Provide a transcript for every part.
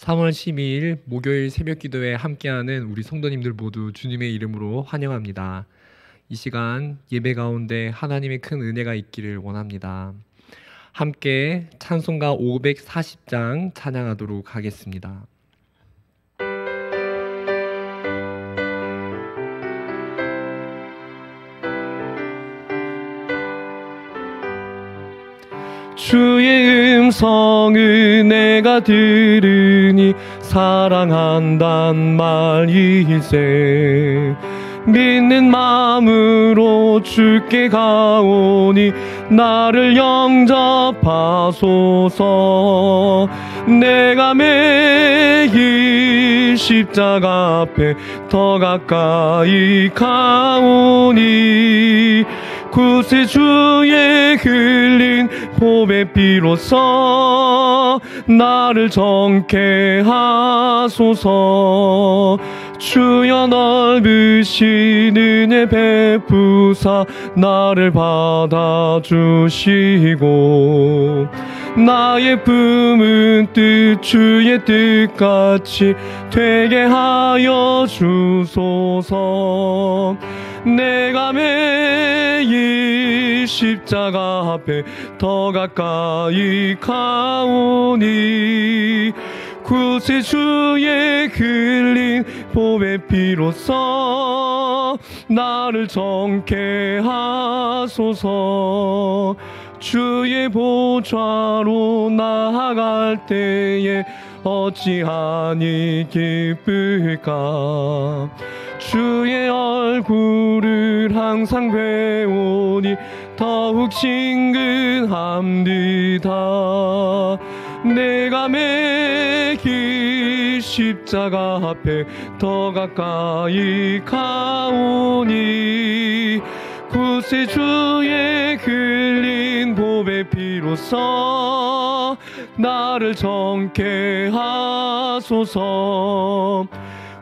3월 12일 목요일 새벽 기도에 함께하는 우리 성도님들 모두 주님의 이름으로 환영합니다. 이 시간 예배 가운데 하나님의 큰 은혜가 있기를 원합니다. 함께 찬송가 540장 찬양하도록 하겠습니다. 주의 음성을 내가 들으니 사랑한단 말이세. 믿는 마음으로 주께 가오니 나를 영접하소서. 내가 매일 십자가 앞에 더 가까이 가오니 구세주의 흘린 보배 피로써 나를 정케 하소서. 주여 넓으신 은혜 베푸사 나를 받아주시고 나의 품은 뜻 주의 뜻같이 되게 하여 주소서. 내가 매일 십자가 앞에 더 가까이 가오니 구세주의 흘린 보배 피로써 나를 정케 하소서. 주의 보좌로 나아갈 때에 어찌하니 기쁠까. 주의 얼굴을 항상 배우니 더욱 친근합니다. 내가 매일 십자가 앞에 더 가까이 가오니 구세주의 흘린 보배 피로써 나를 정케 하소서.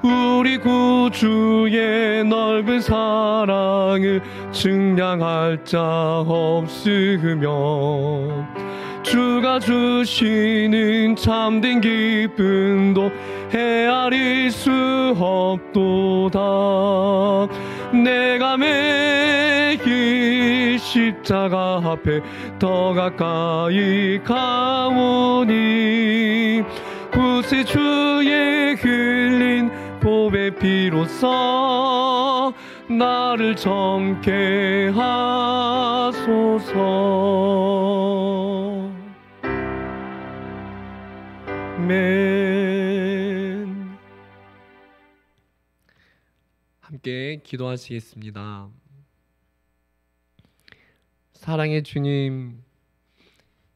우리 구주의 넓은 사랑을 증량할 자 없으며 주가 주시는 참된 기쁨도 헤아릴 수 없도다. 내가 매일 십자가 앞에 더 가까이 가오니 구세주의 흘린 보배 피로써 나를 정케 하소서. 아멘. 함께 기도하시겠습니다. 사랑의 주님,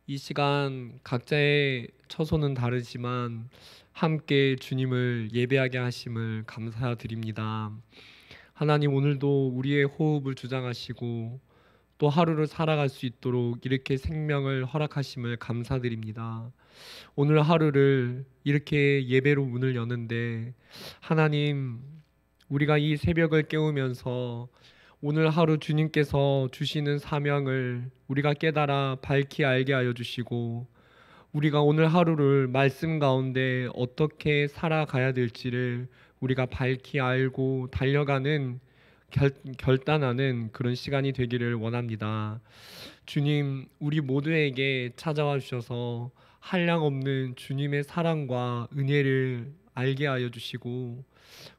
이 시간 각자의 처소는 다르지만 함께 주님을 예배하게 하심을 감사드립니다. 하나님, 오늘도 우리의 호흡을 주장하시고 또 하루를 살아갈 수 있도록 이렇게 생명을 허락하심을 감사드립니다. 오늘 하루를 이렇게 예배로 문을 여는데 하나님, 우리가 이 새벽을 깨우면서 오늘 하루 주님께서 주시는 사명을 우리가 깨달아 밝히 알게 하여 주시고 우리가 오늘 하루를 말씀 가운데 어떻게 살아가야 될지를 우리가 밝히 알고 달려가는 결단하는 그런 시간이 되기를 원합니다. 주님, 우리 모두에게 찾아와 주셔서 한량없는 주님의 사랑과 은혜를 알게 하여 주시고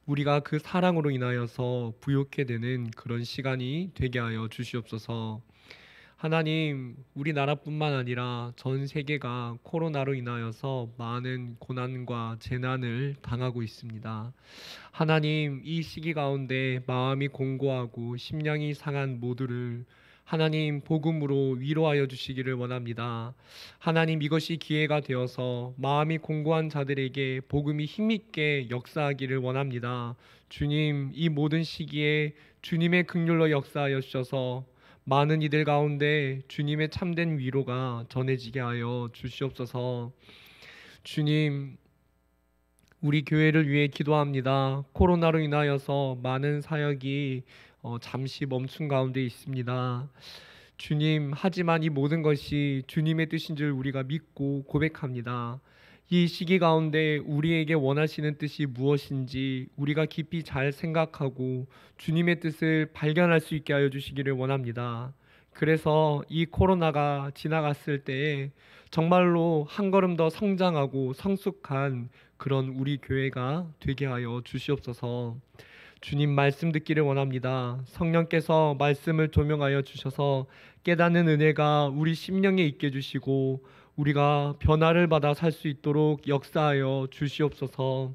우리가 그 사랑으로 인하여서 부욕해 되는 그런 시간이 되게 하여 주시옵소서. 하나님, 우리나라뿐만 아니라 전 세계가 코로나로 인하여서 많은 고난과 재난을 당하고 있습니다. 하나님, 이 시기 가운데 마음이 공고하고 심령이 상한 모두를 하나님 복음으로 위로하여 주시기를 원합니다. 하나님, 이것이 기회가 되어서 마음이 공고한 자들에게 복음이 힘있게 역사하기를 원합니다. 주님, 이 모든 시기에 주님의 긍휼로 역사하여 주셔서 많은 이들 가운데 주님의 참된 위로가 전해지게 하여 주시옵소서. 주님, 우리 교회를 위해 기도합니다. 코로나로 인하여서 많은 사역이 잠시 멈춘 가운데 있습니다. 주님, 하지만 이 모든 것이 주님의 뜻인 줄 우리가 믿고 고백합니다. 이 시기 가운데 우리에게 원하시는 뜻이 무엇인지 우리가 깊이 잘 생각하고 주님의 뜻을 발견할 수 있게 하여 주시기를 원합니다. 그래서 이 코로나가 지나갔을 때에 정말로 한 걸음 더 성장하고 성숙한 그런 우리 교회가 되게 하여 주시옵소서. 주님 말씀 듣기를 원합니다. 성령께서 말씀을 조명하여 주셔서 깨닫는 은혜가 우리 심령에 있게 해주시고 우리가 변화를 받아 살 수 있도록 역사하여 주시옵소서.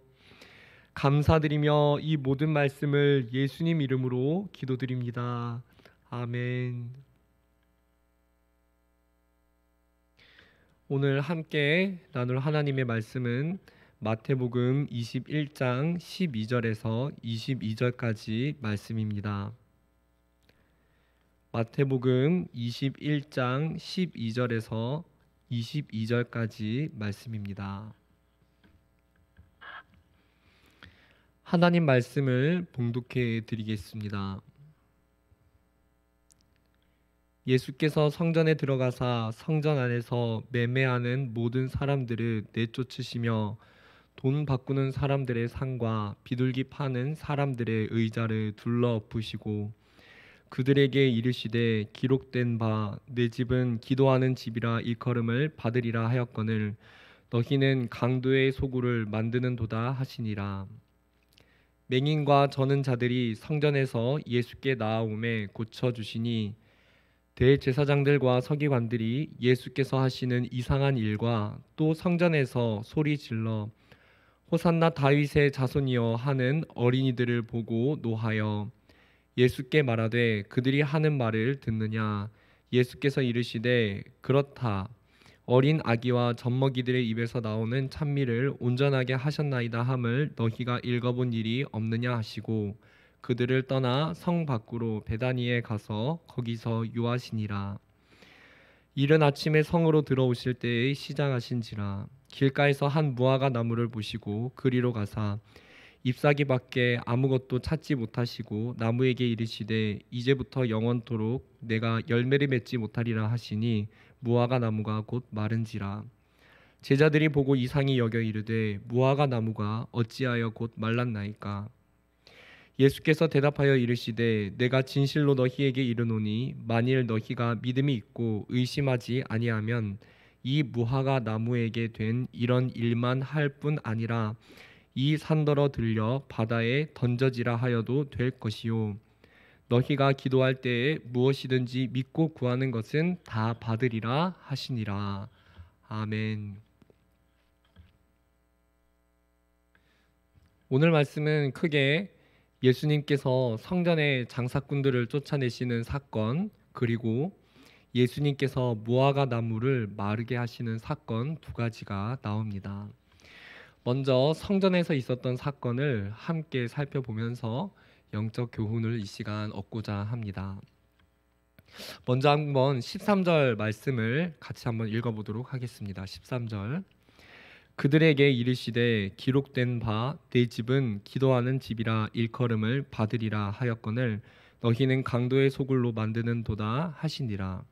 감사드리며 이 모든 말씀을 예수님 이름으로 기도드립니다. 아멘. 오늘 함께 나눌 하나님의 말씀은 마태복음 21장 12절에서 22절까지 말씀입니다. 마태복음 21장 12절에서 22절까지 말씀입니다. 하나님 말씀을 봉독해 드리겠습니다. 예수께서 성전에 들어가사 성전 안에서 매매하는 모든 사람들을 내쫓으시며 돈 바꾸는 사람들의 상과 비둘기 파는 사람들의 의자를 둘러 엎으시고 그들에게 이르시되 기록된 바 내 집은 기도하는 집이라 일컬음을 받으리라 하였거늘 너희는 강도의 소굴을 만드는도다 하시니라. 맹인과 저는 자들이 성전에서 예수께 나아오매 고쳐주시니 대제사장들과 서기관들이 예수께서 하시는 이상한 일과 또 성전에서 소리 질러 호산나 다윗의 자손이여 하는 어린이들을 보고 노하여 예수께 말하되 그들이 하는 말을 듣느냐. 예수께서 이르시되 그렇다. 어린 아기와 젖먹이들의 입에서 나오는 찬미를 온전하게 하셨나이다 함을 너희가 읽어본 일이 없느냐 하시고 그들을 떠나 성 밖으로 베다니에 가서 거기서 유하시니라. 이른 아침에 성으로 들어오실 때에 시장하신지라. 길가에서 한 무화과 나무를 보시고 그리로 가사 잎사귀밖에 아무것도 찾지 못하시고 나무에게 이르시되 이제부터 영원토록 내가 열매를 맺지 못하리라 하시니 무화과 나무가 곧 마른지라. 제자들이 보고 이상히 여겨 이르되 무화과 나무가 어찌하여 곧 말랐나이까. 예수께서 대답하여 이르시되 내가 진실로 너희에게 이르노니 만일 너희가 믿음이 있고 의심하지 아니하면 이 무화과 나무에게 된 이런 일만 할 뿐 아니라 이 산더러 들려 바다에 던져지라 하여도 될 것이요 너희가 기도할 때에 무엇이든지 믿고 구하는 것은 다 받으리라 하시니라. 아멘. 오늘 말씀은 크게 예수님께서 성전의 장사꾼들을 쫓아내시는 사건, 그리고 예수님께서 무화과 나무를 마르게 하시는 사건 두 가지가 나옵니다. 먼저 성전에서 있었던 사건을 함께 살펴보면서 영적 교훈을 이 시간 얻고자 합니다. 먼저 한번 13절 말씀을 같이 한번 읽어보도록 하겠습니다. 13절. 그들에게 이르시되 기록된 바 내 집은 기도하는 집이라 일컬음을 받으리라 하였거늘 너희는 강도의 소굴로 만드는도다 하시니라.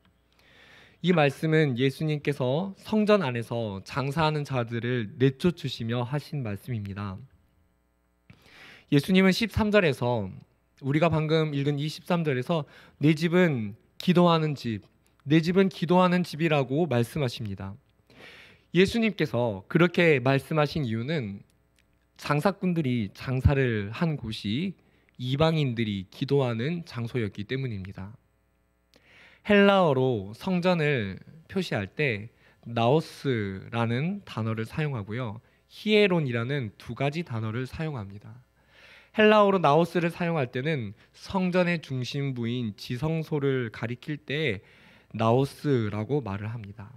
이 말씀은 예수님께서 성전 안에서 장사하는 자들을 내쫓으시며 하신 말씀입니다. 예수님은 13절에서 우리가 방금 읽은 이 13절에서 내 집은 기도하는 집, 내 집은 기도하는 집이라고 말씀하십니다. 예수님께서 그렇게 말씀하신 이유는 장사꾼들이 장사를 한 곳이 이방인들이 기도하는 장소였기 때문입니다. 헬라어로 성전을 표시할 때 나오스라는 단어를 사용하고요, 히에론이라는 두 가지 단어를 사용합니다. 헬라어로 나오스를 사용할 때는 성전의 중심부인 지성소를 가리킬 때 나오스라고 말을 합니다.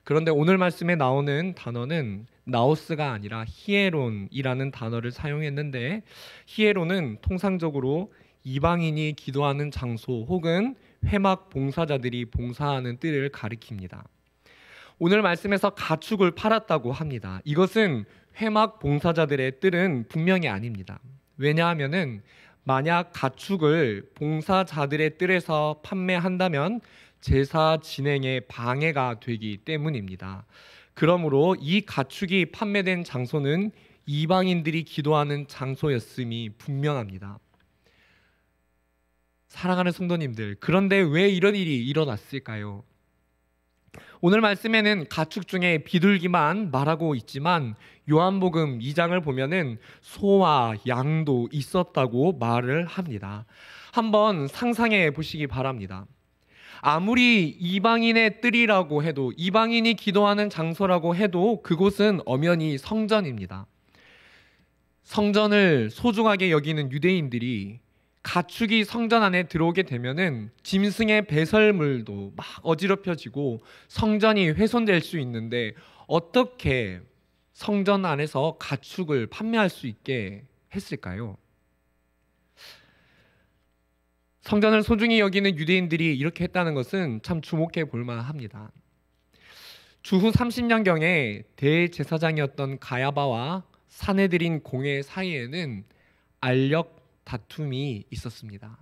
그런데 오늘 말씀에 나오는 단어는 나오스가 아니라 히에론이라는 단어를 사용했는데, 히에론은 통상적으로 이방인이 기도하는 장소 혹은 회막 봉사자들이 봉사하는 뜰을 가리킵니다. 오늘 말씀에서 가축을 팔았다고 합니다. 이것은 회막 봉사자들의 뜰은 분명히 아닙니다. 왜냐하면은 만약 가축을 봉사자들의 뜰에서 판매한다면 제사 진행에 방해가 되기 때문입니다. 그러므로 이 가축이 판매된 장소는 이방인들이 기도하는 장소였음이 분명합니다. 사랑하는 성도님들, 그런데 왜 이런 일이 일어났을까요? 오늘 말씀에는 가축 중에 비둘기만 말하고 있지만 요한복음 2장을 보면은 소와 양도 있었다고 말을 합니다. 한번 상상해 보시기 바랍니다. 아무리 이방인의 뜰이라고 해도, 이방인이 기도하는 장소라고 해도 그곳은 엄연히 성전입니다. 성전을 소중하게 여기는 유대인들이 가축이 성전 안에 들어오게 되면은 짐승의 배설물도 막 어지럽혀지고 성전이 훼손될 수 있는데, 어떻게 성전 안에서 가축을 판매할 수 있게 했을까요? 성전을 소중히 여기는 유대인들이 이렇게 했다는 것은 참 주목해 볼 만합니다. 주후 30년경에 대제사장이었던 가야바와 사내들인 공회 사이에는 알력 다툼이 있었습니다.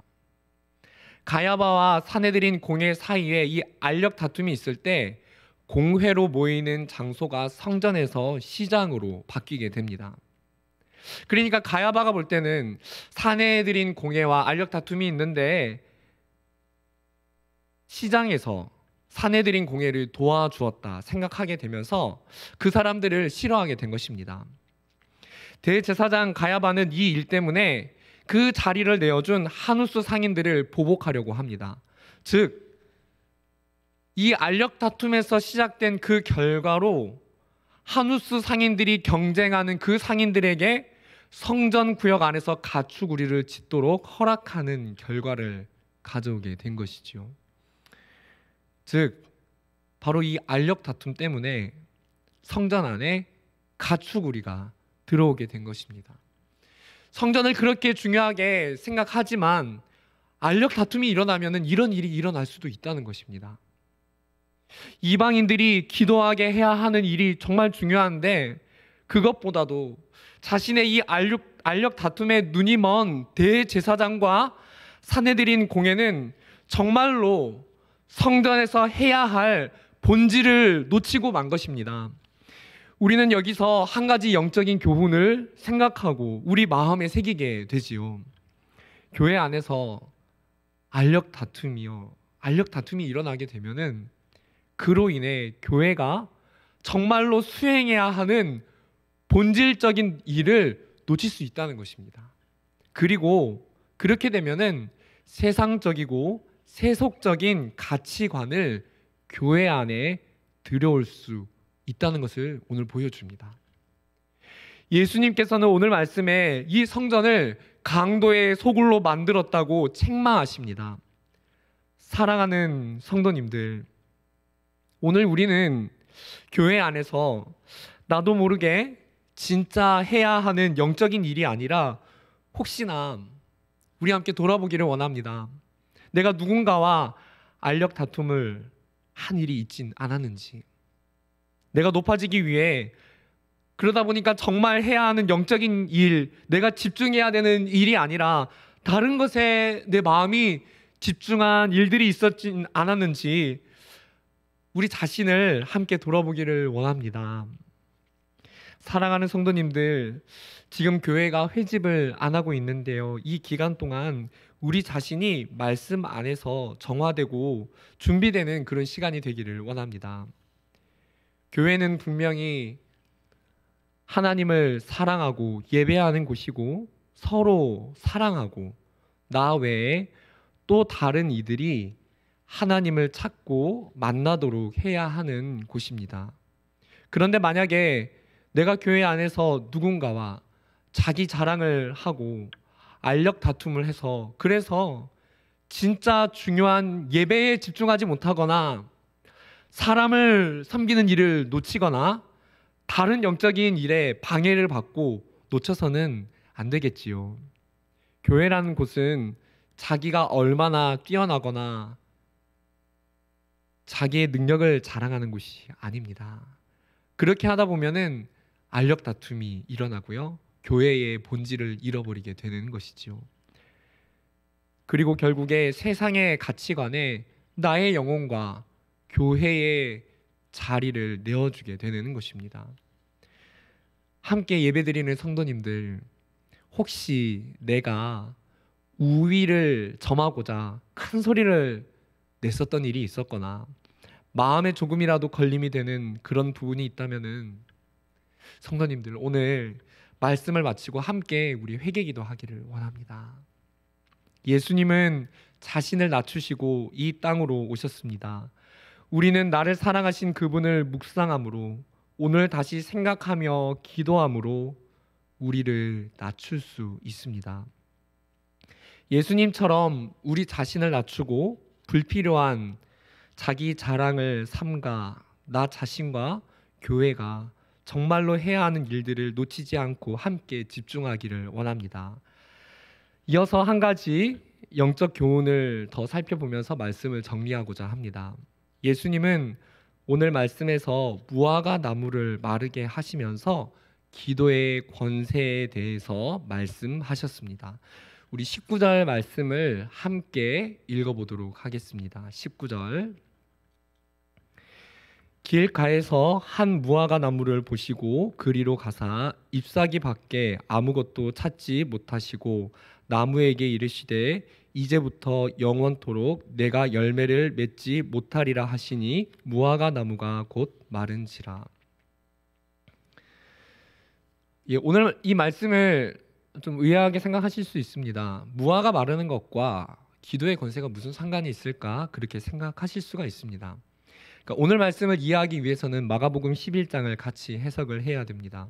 가야바와 사내들인 공회 사이에 이 알력 다툼이 있을 때 공회로 모이는 장소가 성전에서 시장으로 바뀌게 됩니다. 그러니까 가야바가 볼 때는 사내들인 공회와 알력 다툼이 있는데 시장에서 사내들인 공회를 도와주었다 생각하게 되면서 그 사람들을 싫어하게 된 것입니다. 대제사장 가야바는 이 일 때문에 그 자리를 내어준 하누스 상인들을 보복하려고 합니다. 즉, 이 알력 다툼에서 시작된 그 결과로 하누스 상인들이 경쟁하는 그 상인들에게 성전 구역 안에서 가축 우리를 짓도록 허락하는 결과를 가져오게 된 것이지요. 즉, 바로 이 알력 다툼 때문에 성전 안에 가축 우리가 들어오게 된 것입니다. 성전을 그렇게 중요하게 생각하지만 알력 다툼이 일어나면 이런 일이 일어날 수도 있다는 것입니다. 이방인들이 기도하게 해야 하는 일이 정말 중요한데 그것보다도 자신의 이 알력 다툼에 눈이 먼 대제사장과 사내들인 공회는 정말로 성전에서 해야 할 본질을 놓치고 만 것입니다. 우리는 여기서 한 가지 영적인 교훈을 생각하고 우리 마음에 새기게 되지요. 교회 안에서 알력 다툼이 일어나게 되면은 그로 인해 교회가 정말로 수행해야 하는 본질적인 일을 놓칠 수 있다는 것입니다. 그리고 그렇게 되면은 세상적이고 세속적인 가치관을 교회 안에 들여올 수 있다는 것을 오늘 보여줍니다. 예수님께서는 오늘 말씀에 이 성전을 강도의 소굴로 만들었다고 책망하십니다. 사랑하는 성도님들, 오늘 우리는 교회 안에서 나도 모르게 진짜 해야 하는 영적인 일이 아니라 혹시나 우리 함께 돌아보기를 원합니다. 내가 누군가와 알력 다툼을 한 일이 있진 않았는지, 내가 높아지기 위해 그러다 보니까 정말 해야 하는 영적인 일, 내가 집중해야 되는 일이 아니라 다른 것에 내 마음이 집중한 일들이 있었진 않았는지 우리 자신을 함께 돌아보기를 원합니다. 사랑하는 성도님들, 지금 교회가 회집을 안 하고 있는데요. 이 기간 동안 우리 자신이 말씀 안에서 정화되고 준비되는 그런 시간이 되기를 원합니다. 교회는 분명히 하나님을 사랑하고 예배하는 곳이고 서로 사랑하고 나 외에 또 다른 이들이 하나님을 찾고 만나도록 해야 하는 곳입니다. 그런데 만약에 내가 교회 안에서 누군가와 자기 자랑을 하고 알력 다툼을 해서 그래서 진짜 중요한 예배에 집중하지 못하거나 사람을 섬기는 일을 놓치거나 다른 영적인 일에 방해를 받고 놓쳐서는 안 되겠지요. 교회라는 곳은 자기가 얼마나 뛰어나거나 자기의 능력을 자랑하는 곳이 아닙니다. 그렇게 하다 보면은 알력 다툼이 일어나고요. 교회의 본질을 잃어버리게 되는 것이지요. 그리고 결국에 세상의 가치관에 나의 영혼과 교회의 자리를 내어주게 되는 것입니다. 함께 예배드리는 성도님들, 혹시 내가 우위를 점하고자 큰 소리를 냈었던 일이 있었거나 마음에 조금이라도 걸림이 되는 그런 부분이 있다면은 성도님들, 오늘 말씀을 마치고 함께 우리 회개기도 하기를 원합니다. 예수님은 자신을 낮추시고 이 땅으로 오셨습니다. 우리는 나를 사랑하신 그분을 묵상함으로, 오늘 다시 생각하며 기도함으로 우리를 낮출 수 있습니다. 예수님처럼 우리 자신을 낮추고 불필요한 자기 자랑을 삼가 나 자신과 교회가 정말로 해야 하는 일들을 놓치지 않고 함께 집중하기를 원합니다. 이어서 한 가지 영적 교훈을 더 살펴보면서 말씀을 정리하고자 합니다. 예수님은 오늘 말씀에서 무화과 나무를 마르게 하시면서 기도의 권세에 대해서 말씀하셨습니다. 우리 19절 말씀을 함께 읽어보도록 하겠습니다. 19절. 길가에서 한 무화과 나무를 보시고 그리로 가사 잎사귀 밖에 아무것도 찾지 못하시고 나무에게 이르시되 이제부터 영원토록 내가 열매를 맺지 못하리라 하시니 무화과 나무가 곧 마른지라. 오늘 이 말씀을 좀 의아하게 생각하실 수 있습니다. 무화과 마르는 것과 기도의 권세가 무슨 상관이 있을까? 그렇게 생각하실 수가 있습니다. 그러니까 오늘 말씀을 이해하기 위해서는 마가복음 11장을 같이 해석을 해야 됩니다.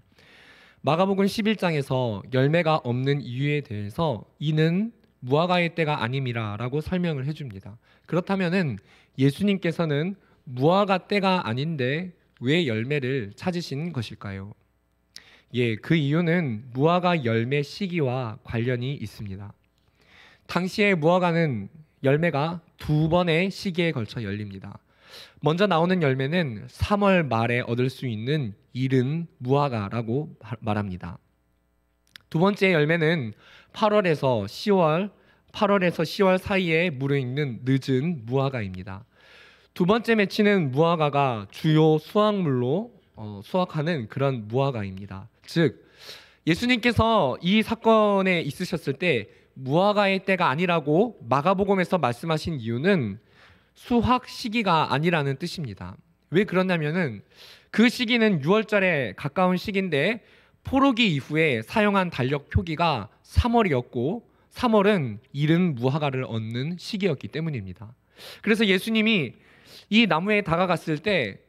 마가복음 11장에서 열매가 없는 이유에 대해서 이는 무화과의 때가 아님이라 라고 설명을 해줍니다. 그렇다면은 예수님께서는 무화과 때가 아닌데 왜 열매를 찾으신 것일까요? 그 이유는 무화과 열매 시기와 관련이 있습니다. 당시에 무화과는 열매가 두 번의 시기에 걸쳐 열립니다. 먼저 나오는 열매는 3월 말에 얻을 수 있는 이른 무화과라고 말합니다. 두 번째 열매는 8월에서 10월 사이에 무르익는 늦은 무화과입니다. 두 번째 맺히는 무화과가 주요 수확물로 수확하는 그런 무화과입니다. 즉 예수님께서 이 사건에 있으셨을 때 무화과의 때가 아니라고 마가복음에서 말씀하신 이유는 수확 시기가 아니라는 뜻입니다. 왜 그러냐면은 그 시기는 6월절에 가까운 시기인데 포로기 이후에 사용한 달력 표기가 3월이었고 3월은 이른 무화과를 얻는 시기였기 때문입니다. 그래서 예수님이 이 나무에 다가갔을 때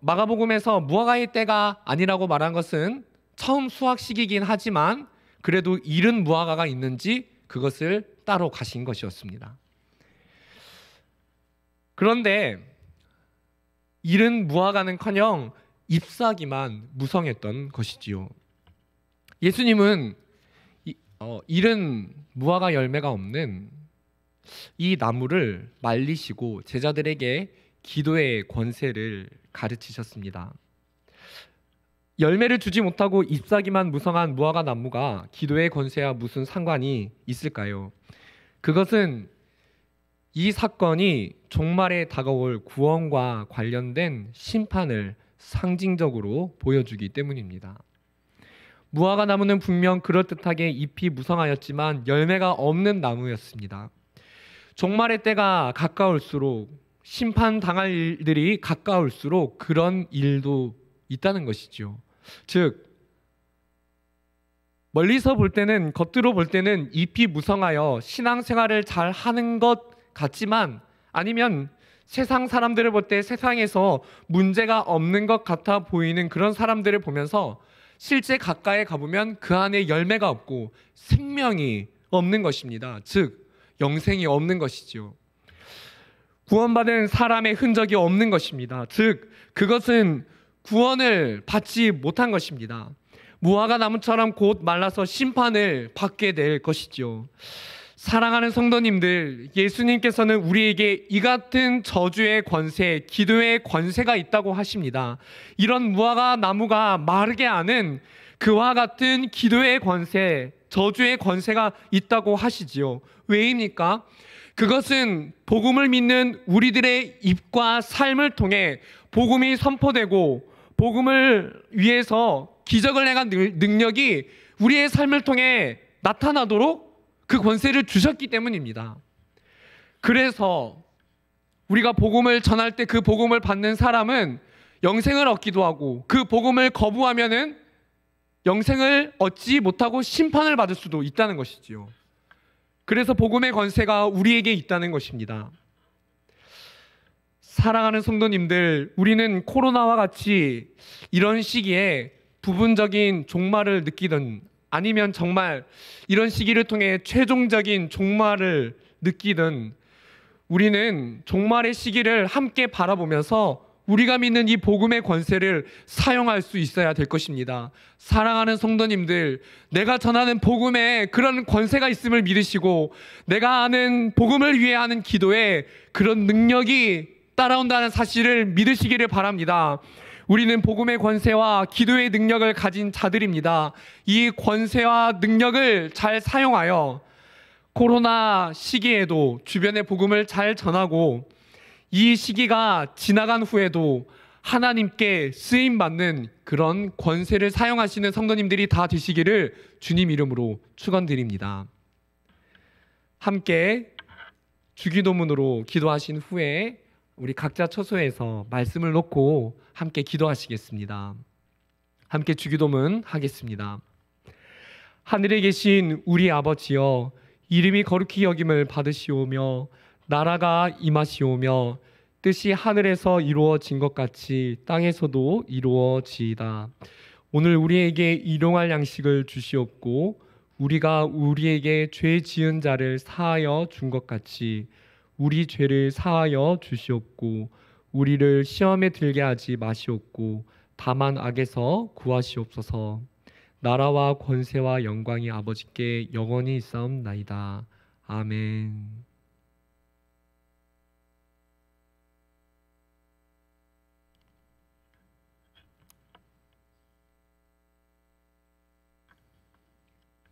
마가복음에서 무화과의 때가 아니라고 말한 것은 처음 수확 시기이긴 하지만 그래도 이른 무화과가 있는지 그것을 따로 가신 것이었습니다. 그런데 이른 무화과는커녕 잎사귀만 무성했던 것이지요. 예수님은 이른 무화과 열매가 없는 이 나무를 말리시고 제자들에게 기도의 권세를 가르치셨습니다. 열매를 주지 못하고 잎사귀만 무성한 무화과 나무가 기도의 권세와 무슨 상관이 있을까요? 그것은 이 사건이 종말에 다가올 구원과 관련된 심판을 상징적으로 보여주기 때문입니다. 무화과 나무는 분명 그럴듯하게 잎이 무성하였지만 열매가 없는 나무였습니다. 종말의 때가 가까울수록 심판당할 일들이 가까울수록 그런 일도 있다는 것이죠. 즉 멀리서 볼 때는, 겉으로 볼 때는 잎이 무성하여 신앙생활을 잘 하는 것 같지만, 아니면 세상 사람들을 볼 때 세상에서 문제가 없는 것 같아 보이는 그런 사람들을 보면서 실제 가까이 가보면 그 안에 열매가 없고 생명이 없는 것입니다. 즉 영생이 없는 것이죠. 구원받은 사람의 흔적이 없는 것입니다. 즉 그것은 구원을 받지 못한 것입니다. 무화과 나무처럼 곧 말라서 심판을 받게 될 것이죠. 사랑하는 성도님들, 예수님께서는 우리에게 이 같은 저주의 권세, 기도의 권세가 있다고 하십니다. 이런 무화과 나무가 마르게 하는 그와 같은 기도의 권세, 저주의 권세가 있다고 하시지요. 왜입니까? 그것은 복음을 믿는 우리들의 입과 삶을 통해 복음이 선포되고 복음을 위해서 기적을 행한 능력이 우리의 삶을 통해 나타나도록 그 권세를 주셨기 때문입니다. 그래서 우리가 복음을 전할 때 그 복음을 받는 사람은 영생을 얻기도 하고, 그 복음을 거부하면은 영생을 얻지 못하고 심판을 받을 수도 있다는 것이지요. 그래서 복음의 권세가 우리에게 있다는 것입니다. 사랑하는 성도님들, 우리는 코로나와 같이 이런 시기에 부분적인 종말을 느끼든 아니면 정말 이런 시기를 통해 최종적인 종말을 느끼든 우리는 종말의 시기를 함께 바라보면서 우리가 믿는 이 복음의 권세를 사용할 수 있어야 될 것입니다. 사랑하는 성도님들, 내가 전하는 복음에 그런 권세가 있음을 믿으시고 내가 하는 복음을 위해 하는 기도에 그런 능력이 따라온다는 사실을 믿으시기를 바랍니다. 우리는 복음의 권세와 기도의 능력을 가진 자들입니다. 이 권세와 능력을 잘 사용하여 코로나 시기에도 주변의 복음을 잘 전하고 이 시기가 지나간 후에도 하나님께 쓰임받는 그런 권세를 사용하시는 성도님들이 다 되시기를 주님 이름으로 축원드립니다. 함께 주기도문으로 기도하신 후에 우리 각자 처소에서 말씀을 놓고 함께 기도하시겠습니다. 함께 주기도문 하겠습니다. 하늘에 계신 우리 아버지여, 이름이 거룩히 여김을 받으시오며 나라가 임하시오며 뜻이 하늘에서 이루어진 것 같이 땅에서도 이루어지이다. 오늘 우리에게 일용할 양식을 주시옵고 우리가 우리에게 죄 지은 자를 사하여 준 것 같이 우리 죄를 사하여 주시옵고 우리를 시험에 들게 하지 마시옵고 다만 악에서 구하시옵소서. 나라와 권세와 영광이 아버지께 영원히 있사옵나이다. 아멘.